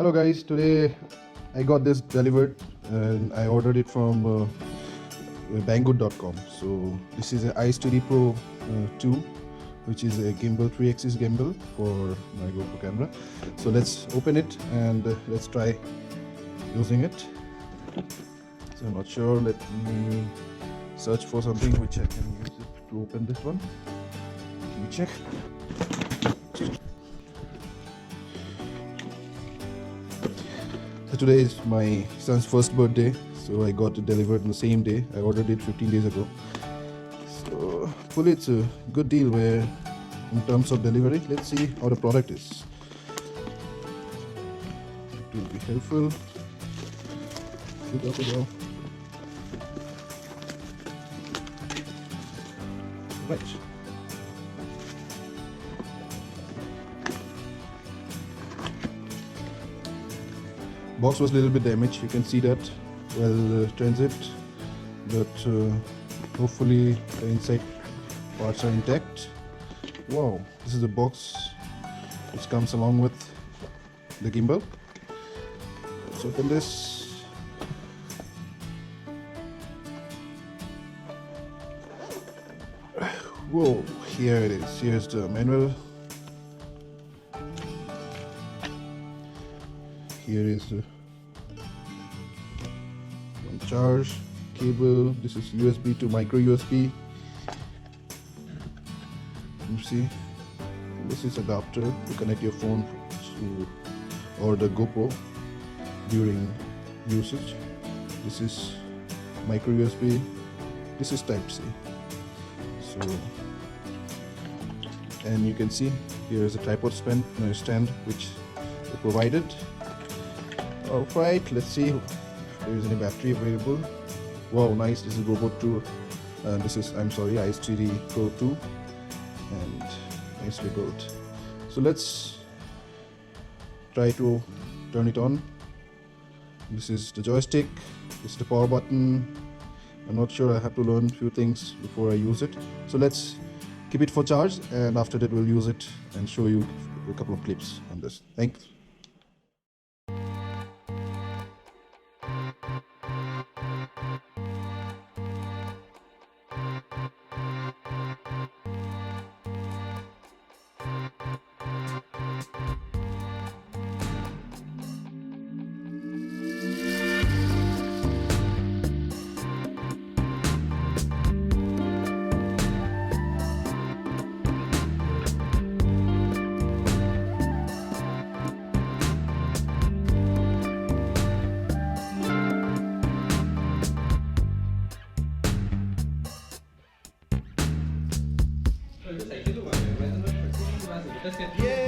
Hello guys, today I got this delivered and I ordered it from Bengaluru.com. So this is an iSteady Pro 2, which is a gimbal 3-axis gimbal for my GoPro camera. So let's open it and let's try using it. So I'm not sure, let me search for something which I can use it to open this one. Let me check. So today is my son's first birthday, so I got it delivered on the same day. I ordered it 15 days ago. So hopefully it's a good deal where in terms of delivery. Let's see how the product is. It will be helpful. Right. Box was a little bit damaged, you can see that while transit, but hopefully the inside parts are intact. Wow, this is the box which comes along with the gimbal. Let's open this. Whoa, here it is. Here's the manual. Here is the charge cable. This is USB to micro USB. You see, this is adapter to connect your phone to or the GoPro during usage. This is micro USB. This is Type C. So, and you can see here is a tripod stand which they provided. Alright, let's see if there is any battery available. Wow, nice. This is GoPro 2. This is, iSteady Pro 2, and nicely built. So let's try to turn it on. This is the joystick. This is the power button. I'm not sure. I have to learn a few things before I use it. So let's keep it for charge, and after that we'll use it and show you a couple of clips on this. Thanks. Yeah.